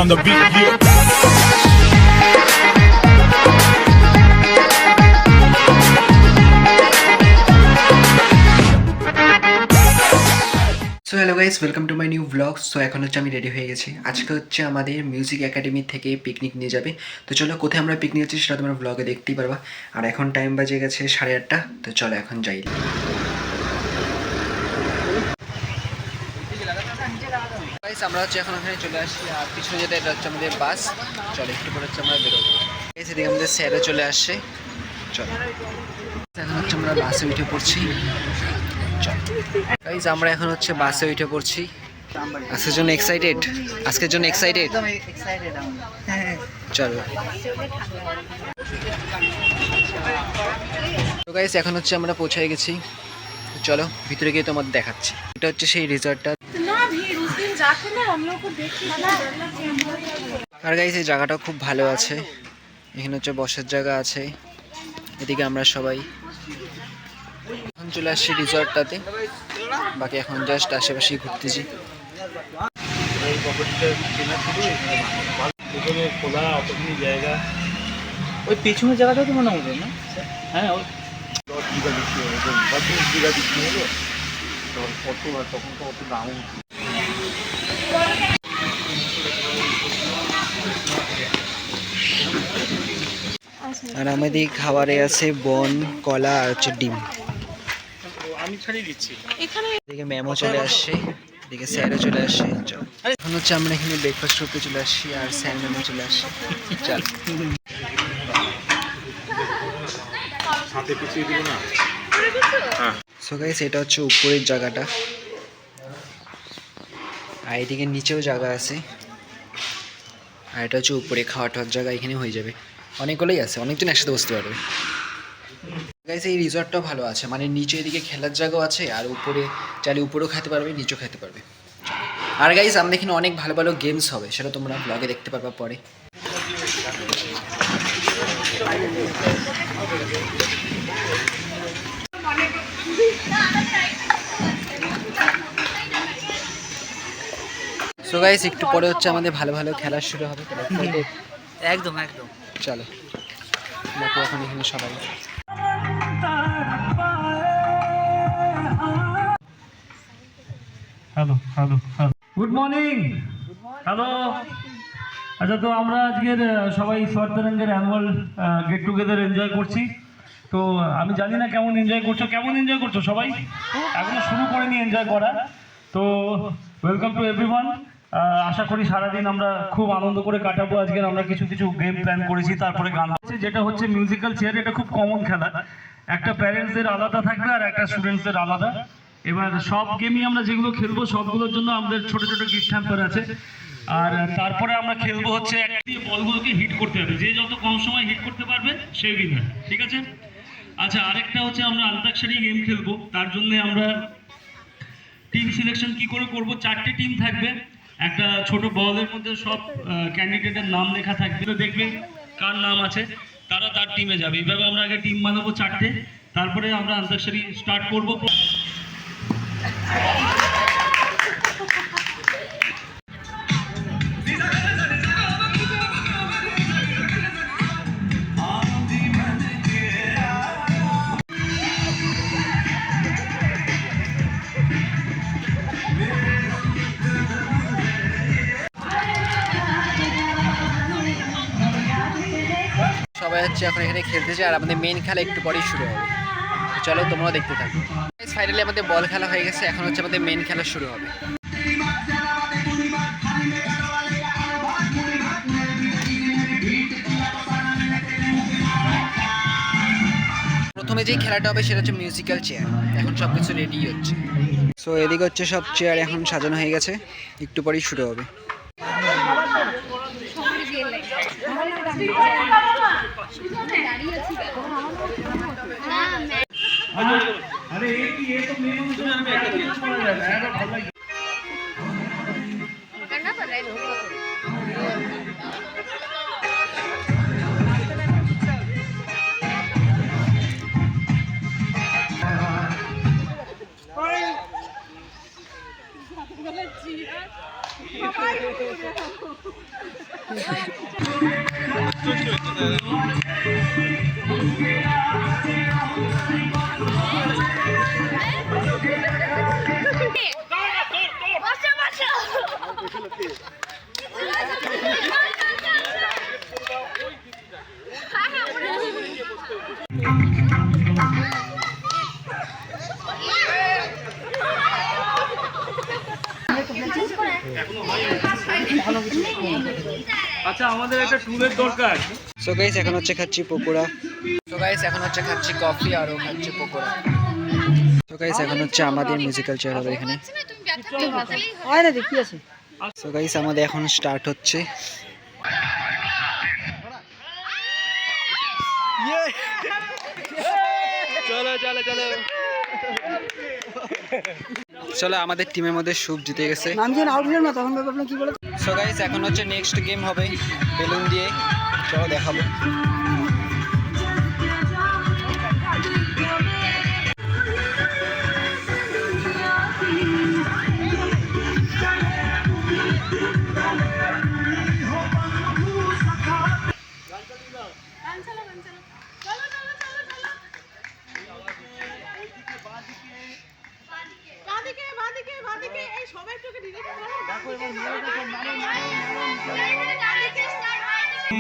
On the beat, yeah. So hello guys, welcome to my new blog. So এখন হচ্ছে আমি ready হয়ে গেছি। আজকে হচ্ছে আমাদের মিউজিক একাডেমি থেকে পিকনিক নিয়ে যাবে। তো চলো কোথায় আমরা পিকনিক যাচ্ছি সেটা তোমরা ব্লগে দেখতেই পারবা। আর এখন টাইম বাজে গেছে 8:30। তো চলো এখন যাই। গাইস আমরা হচ্ছে এখন ওখানে চলে আসছি, আর পিছনে যেটা এটা হচ্ছে আমাদের বাস। চলো একটু পরে হচ্ছে আমরা বেরোবো। এদিকে আমাদের স্যারও চলে আসছে। চলো এখন হচ্ছে আমরা বাসে উঠে পড়ছি। গাইস আমরা এখন হচ্ছে বাসে উঠে পড়ছি। আজকের জন্য এক্সাইটেড? আজকের জন্য এক্সাইটেড? চলো। তো গাইস এখন হচ্ছে আমরা পৌঁছে গেছি। চলো ভিতরে গিয়ে তোমাদের দেখাচ্ছি। এটা হচ্ছে সেই রিসর্টটা। আর গাইস এই জায়গাটাও খুব ভালো আছে। এখানে হচ্ছে বসার জায়গা আছে। এদিকে আমরা সবাই এখন চলে আসছি রিসর্টটাতে। বাকি এখন জাস্ট আশেপাশেই ঘুরতেছি। খোলা অতখানি জায়গা, ওই পেছনের জায়গাটাও তো মনে হবে না? হ্যাঁ, ওই 10 বিঘা বিক্রি হলো, 10 বিঘা বিক্রি হলো। কত আর তখন তো অত দাম। আর আমাদের খাবারে আছে বন, কলা আর হচ্ছে ডিম। আমি ছাড়িয়ে দিচ্ছি। এদিকে ম্যামও চলে আসছে, এদিকে স্যারও চলে আসছে। চল এখন হচ্ছে আমরা এখানে ব্রেকফাস্ট করতে চলে আসছি, আর স্যার ম্যামও চলে আসছে। চল হাতে পিছিয়ে দিব না। সো গাইস এটা হচ্ছে উপরের জায়গাটা, আর এদিকে নিচেও জায়গা আছে। আর এটা হচ্ছে উপরে খাওয়া টাওয়ার জায়গা, এখানে হয়ে যাবে। অনেকগুলোই আছে, অনেকজন একসাথে বসতে পারবে। গাইস এই রিসর্টটাও ভালো আছে, মানে নিচে এদিকে খেলার জায়গাও আছে, আর উপরে চাইলে উপরেও খেতে পারবে, নিচেও খেতে পারবে। আর গাইস আমরা এখানে অনেক ভালো ভালো গেমস হবে, সেটা তোমরা ব্লগে দেখতে পারবা পরে। সো গাইস একটু পরে হচ্ছে আমাদের ভালো ভালো খেলা শুরু হবে। একদম একদম। চলো বাকি এখন এখানে সবাই। Hello hello hello, good morning. Hello. আচ্ছা, তো আমরা আজকের সবাই শর্তরঙ্গের অ্যানুয়াল গেট টুগেদার এনজয় করছি। তো আমি জানি না কেমন এনজয় করছো সবাই? এখনো শুরু করিনি এনজয় করা। তো ওয়েলকাম টু এভরিওয়ান। আশা করি সারাদিন আমরা খুব আনন্দ করে কাটাবো। আজকের আমরা কিছু কিছু গেম প্ল্যান করেছি, তারপরে গান হচ্ছে, যেটা হচ্ছে মিউজিক্যাল চেয়ার। এটা খুব কমন খেলা, একটা প্যারেন্টসদের আলাদা থাকবে আর একটা স্টুডেন্টসদের আলাদা। এবার সব গেমই আমরা যেগুলো খেলবো সবগুলোর জন্য আমাদের ছোট ছোট গিফট হ্যাম্পার আছে। আর তারপরে আমরা খেলবো হচ্ছে একটি বলগুলোকে হিট করতে হবে, যে যত কম সময় হিট করতে পারবে সে উইনার, ঠিক আছে? আচ্ছা, আরেকটা হচ্ছে আমরা আন্তাক্ষরী গেম খেলবো। তার জন্য আমরা টিম সিলেকশন কি করে করব, 4টে টিম থাকবে। একটা ছোট বলের মধ্যে সব ক্যান্ডিডেটের নাম লেখা থাকবে, তো দেখবে কার নাম আছে তারা তার টিমে যাবে। এইভাবে আমরা আগে টিম বানাবো 4টে, তারপরে আমরা আন্তাক্ষরী স্টার্ট করবো। সবাই হচ্ছে এখন এখানে খেলতেছে, আর আমাদের মেন খেলা একটু পরেই শুরু হবে। তো চলো তোমরাও দেখতে থাকো। ফাইনালি আমাদের বল খেলা হয়ে গেছে, এখন হচ্ছে আমাদের মেন খেলা শুরু হবে। প্রথমে যেই খেলাটা হবে সেটা হচ্ছে মিউজিক্যাল চেয়ার। এখন সব কিছু রেডি হচ্ছে। সো এদিকে হচ্ছে সব চেয়ার এখন সাজানো হয়ে গেছে, একটু পরেই শুরু হবে। আচ্ছা আমাদের একটা টুলের দরকার। সো গাইস এখন হচ্ছে খাচ্ছি পকোড়া। সো গাইস এখন হচ্ছে খাচ্ছি কফি আর ও খাচ্ছি পকোড়া। সো গাইস এখন হচ্ছে আমাদের মিউজিক্যাল চেয়ার হবে এখানে। সো গাইস আমাদের এখন স্টার্ট হচ্ছে। চলো চলো চলো চলো আমাদের টিমের মধ্যে শুভ জিতে গেছে। সো গাইস এখন হচ্ছে নেক্সট গেম হবে বেলুন দিয়ে। চলো দেখাবো।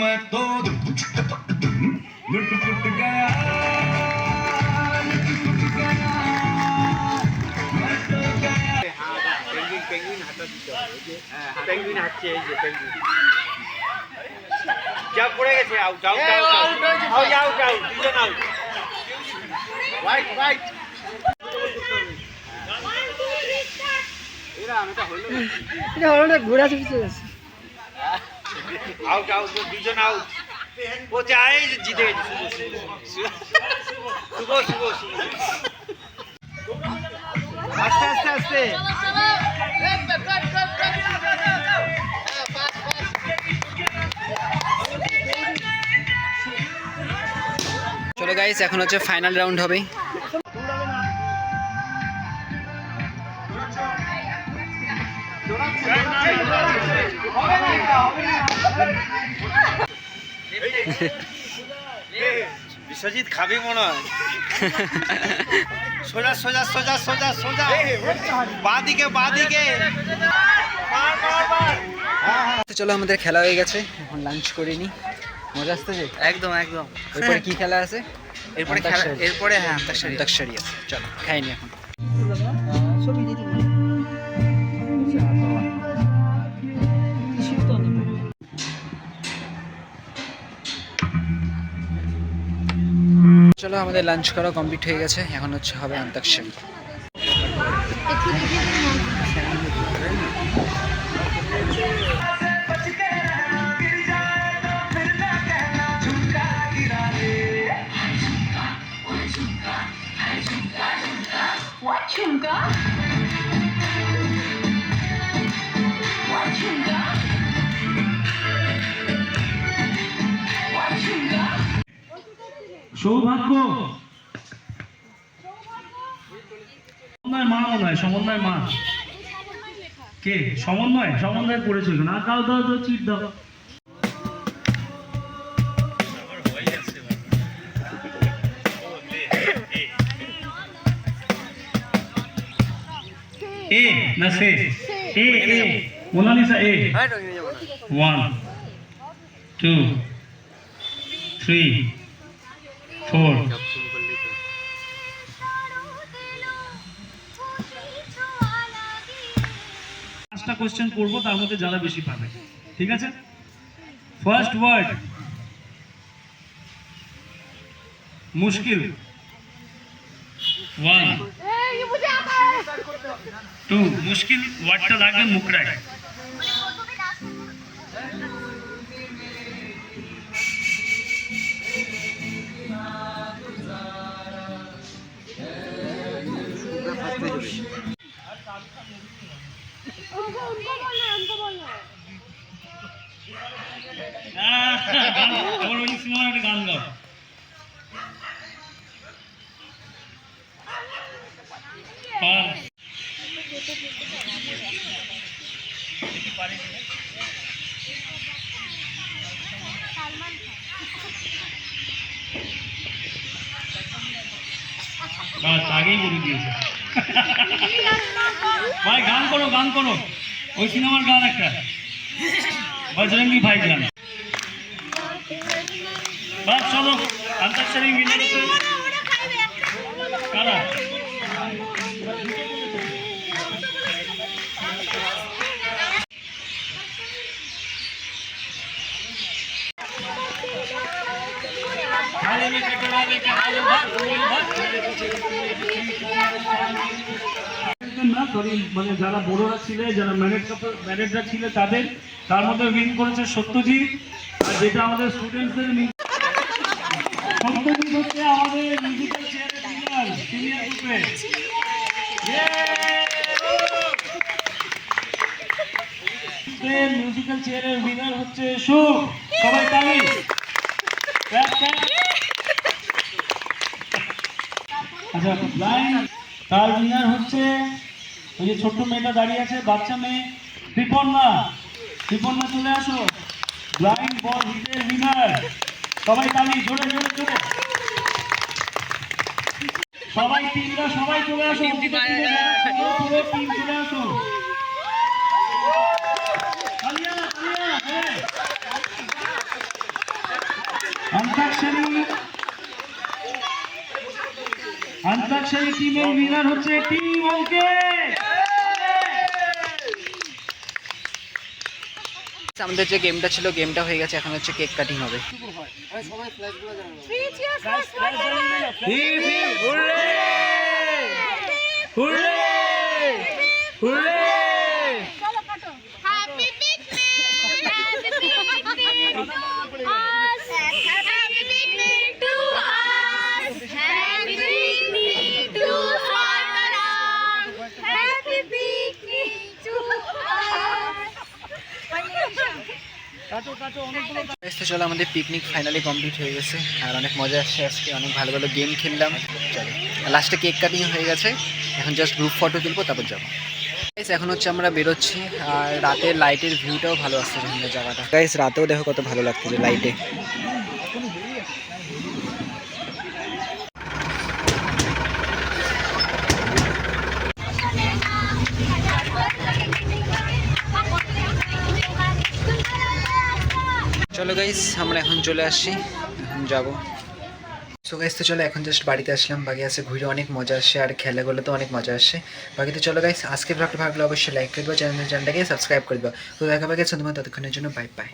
मैं तो लुट पुट गया পেঙ্গুইন হাঁটছে, এই যে পেঙ্গুইন যা পড়ে গেছে। Out out out out out out দুজন out. Right right out out দুজন আউট। ও যায় জিতে গেছে। শুভ শুভ শুভ আস্তে আস্তে আস্তে। চলো গাইস এখন হচ্ছে ফাইনাল রাউন্ড হবে। বিশ্বজিৎ খাবি মনে হয়। সোজা সোজা সোজা সোজা সোজা বাঁদিকে বাঁদিকে। তো চলো আমাদের খেলা হয়ে গেছে, এখন লাঞ্চ করে নি। মজা আসতেছে একদম একদম। এরপরে কি খেলা আছে? এরপরে এরপরে হ্যাঁ অন্তাক্ষরী। অন্তাক্ষরী আছে। চলো খাইনি এখন। চলো আমাদের লাঞ্চ করা কমপ্লিট হয়ে গেছে, এখন হচ্ছে হবে অন্তাক্ষরী। সৌভাগ্য সমন্বয় মা মনে হয়, সমন্বয় মা কে? সমন্বয় সমন্বয় করেছে এখানে। আর দাও দাও দাও চিট দাও। এ না সে? এ এ মোনালিসা এ। 1 2 3 4 পাঁচটা কোশ্চেন করবো, তার মধ্যে যারা বেশি পাবে। ঠিক আছে? ফার্স্ট ওয়ার্ড মুশকিল। 1 2 মুশকিল ওয়ার্ডটা লাগবে মুকরায়। এবার ওই সিনেমার একটা গান গাও। বাস আগেই বলে দিয়েছে। ভাই গান করো, গান করো, ওই সিনেমার গান একটা, বজরঙ্গি ভাই গান। বাস চলো, আন্তাক্ষরী মিলে গেছে কারা? মানে যারা বড়রা ছিলে, যারা ম্যানেজরা ছিল তাদের, তার মধ্যে উইন করেছে সত্যজিৎ। আর যেটা আমাদের স্টুডেন্টসদের সত্যজিৎ হচ্ছে আমাদের মিউজিক্যাল চেয়ারের উইনার সিনিয়র গ্রুপে। মিউজিক্যাল চেয়ারের উইনার হচ্ছে সুখ। সবাই তালি। আচ্ছা, লাইন তার উইনার হচ্ছে ওই যে ছোট্ট মেয়েটা দাঁড়িয়ে আছে, বাচ্চা মেয়ে, কৃপর্ণা। কৃপর্ণা চলে আসো, ব্লাইন্ড বল হিটের উইনার। সবাই তালি, জোরে জোরে জোরে। সবাই টিমরা সবাই চলে আসো, টিম চলে আসো। अंताक्षरी टीमेर विनार হচ্ছে টিম অঙ্কিত। আমাদের যে গেমটা ছিল, গেমটা হয়ে গেছে, এখন হচ্ছে কেক কাটিং হবে। চলো, আমাদের পিকনিক ফাইনালি কমপ্লিট হয়ে গেছে, আর অনেক মজা আসছে আজকে, অনেক ভালো ভালো গেম খেললাম। চলো, লাস্টে কেক কাটিং হয়ে গেছে, এখন জাস্ট গ্রুপ ফটো তুলবো, তারপর যাবো। এখন হচ্ছে আমরা বেরোচ্ছি, আর রাতের লাইটের ভিউটাও ভালো আসছে জায়গাটা। গাইস, রাতেও দেখো কত ভালো লাগতেছে লাইটে। চলো গাইস, আমরা এখন চলে আসছি, এখন যাবো। সো গাইস, তো চলো এখন জাস্ট বাড়িতে আসলাম। বাকি আছে ঘুরে অনেক মজা আসছে, আর খেলাগুলো তো অনেক মজা আসছে। বাকি তো চলো গাইস, আজকে ব্লগটা ভালো লাগলে অবশ্যই লাইক করবে, চ্যানেলটাকে সাবস্ক্রাইব করবে। তো দেখা পাবে ততক্ষণের জন্য বাই বাই।